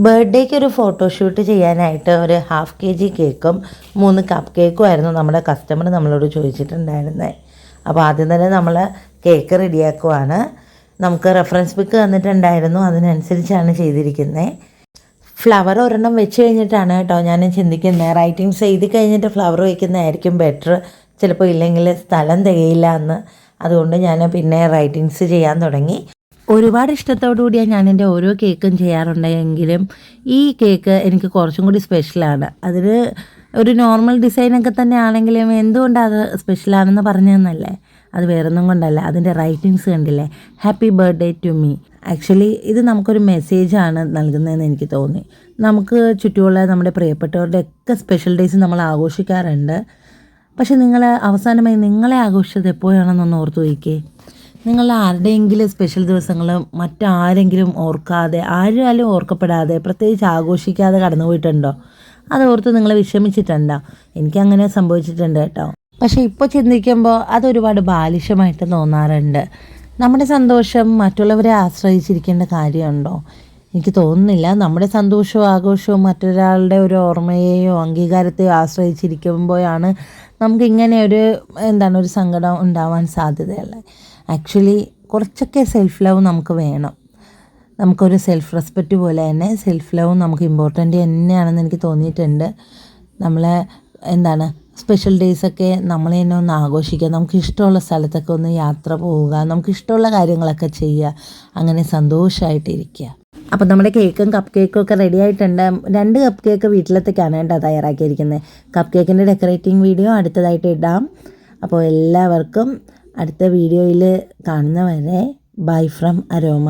ബർത്ത്ഡേക്ക് ഒരു ഫോട്ടോഷൂട്ട് ചെയ്യാനായിട്ട് ഒരു 1/2 kg കേക്കും 3 കപ്പ് കേക്കും ആയിരുന്നു നമ്മുടെ കസ്റ്റമർ നമ്മളോട് ചോദിച്ചിട്ടുണ്ടായിരുന്നത്. അപ്പോൾ ആദ്യം തന്നെ നമ്മൾ കേക്ക് റെഡിയാക്കുവാണ്. നമുക്ക് റെഫറൻസ് ബുക്ക് തന്നിട്ടുണ്ടായിരുന്നു, അതിനനുസരിച്ചാണ് ചെയ്തിരിക്കുന്നത്. ഫ്ലവർ ഒരെണ്ണം വെച്ച് കഴിഞ്ഞിട്ടാണ് കേട്ടോ ഞാൻ ചിന്തിക്കുന്നത്, റൈറ്റിങ്സ് എഴുതി കഴിഞ്ഞിട്ട് ഫ്ലവർ വയ്ക്കുന്നതായിരിക്കും ബെറ്റർ, ചിലപ്പോൾ ഇല്ലെങ്കിൽ സ്ഥലം തികയില്ല എന്ന്. അതുകൊണ്ട് ഞാൻ പിന്നെ റൈറ്റിങ്സ് ചെയ്യാൻ തുടങ്ങി. ഒരുപാട് ഇഷ്ടത്തോടു കൂടിയാണ് ഞാൻ എൻ്റെ ഓരോ കേക്കും ചെയ്യാറുണ്ടെങ്കിലും ഈ കേക്ക് എനിക്ക് കുറച്ചും കൂടി സ്പെഷ്യലാണ്. അതിന് ഒരു നോർമൽ ഡിസൈനൊക്കെ തന്നെ ആണെങ്കിലും എന്തുകൊണ്ടാണ് അത് സ്പെഷ്യലാണെന്ന് പറഞ്ഞതെന്നല്ലേ, അത് വേറൊന്നും കൊണ്ടല്ല, അതിൻ്റെ റൈറ്റിങ്സ് കണ്ടില്ലേ, happy birthday to me. Actually ഇത് നമുക്കൊരു മെസ്സേജാണ് നൽകുന്നതെന്ന് എനിക്ക് തോന്നി. നമുക്ക് ചുറ്റുമുള്ള നമ്മുടെ പ്രിയപ്പെട്ടവരുടെ ഒക്കെ സ്പെഷ്യൽ ഡേയ്സ് നമ്മൾ ആഘോഷിക്കാറുണ്ട്. പക്ഷെ നിങ്ങൾ അവസാനമായി നിങ്ങളെ ആഘോഷിച്ചത് എപ്പോഴാണെന്നൊന്ന് ഓർത്ത് നോക്കിക്കേ. നിങ്ങൾ ആരുടെയെങ്കിലും സ്പെഷ്യൽ ദിവസങ്ങൾ മറ്റാരെങ്കിലും ഓർക്കാതെ, ആരും ഓർക്കപ്പെടാതെ, പ്രത്യേകിച്ച് ആഘോഷിക്കാതെ കടന്നു പോയിട്ടുണ്ടോ? അതോർത്ത് നിങ്ങൾ വിഷമിച്ചിട്ടുണ്ടോ? എനിക്കങ്ങനെ സംഭവിച്ചിട്ടുണ്ട് കേട്ടോ. പക്ഷേ ഇപ്പോൾ ചിന്തിക്കുമ്പോൾ അതൊരുപാട് ബാലിശമായിട്ട് തോന്നാറുണ്ട്. നമ്മുടെ സന്തോഷം മറ്റുള്ളവരെ ആശ്രയിച്ചിരിക്കേണ്ട കാര്യമുണ്ടോ? എനിക്ക് തോന്നുന്നില്ല. നമ്മുടെ സന്തോഷവും ആഘോഷവും മറ്റൊരാളുടെ ഒരു ഓർമ്മയെയോ അംഗീകാരത്തെയോ ആശ്രയിച്ചിരിക്കുമ്പോഴാണ് നമുക്കിങ്ങനെ ഒരു സങ്കടം ഉണ്ടാവാൻ സാധ്യതയുള്ളത്. ആക്ച്വലി കുറച്ചൊക്കെ സെൽഫ് ലവ് നമുക്ക് വേണം. നമുക്കൊരു സെൽഫ് റെസ്പെക്റ്റ് പോലെ തന്നെ സെൽഫ് ലവും നമുക്ക് ഇമ്പോർട്ടൻ്റ് തന്നെയാണെന്ന് എനിക്ക് തോന്നിയിട്ടുണ്ട്. നമ്മളെ സ്പെഷ്യൽ ഡേയ്സൊക്കെ നമ്മൾ തന്നെ ഒന്ന് ആഘോഷിക്കുക, നമുക്ക് ഇഷ്ടമുള്ള സ്ഥലത്തൊക്കെ ഒന്ന് യാത്ര പോവുക, നമുക്ക് ഇഷ്ടമുള്ള കാര്യങ്ങളൊക്കെ ചെയ്യുക, അങ്ങനെ സന്തോഷമായിട്ടിരിക്കുക. അപ്പോൾ നമ്മുടെ കേക്കും കപ്പ് കേക്കും ഒക്കെ റെഡി ആയിട്ടുണ്ട്. 2 കപ്പ് കേക്ക് വീട്ടിലത്തേക്കാണ് കേട്ടോ തയ്യാറാക്കിയിരിക്കുന്നത്. കപ്പ് കേക്കിൻ്റെ ഡെക്കറേറ്റിംഗ് വീഡിയോ അടുത്തതായിട്ട് ഇടാം. അപ്പോൾ എല്ലാവർക്കും അടുത്ത വീഡിയോയിൽ കാണുന്നവരെ ബൈ ഫ്രം അരോമ.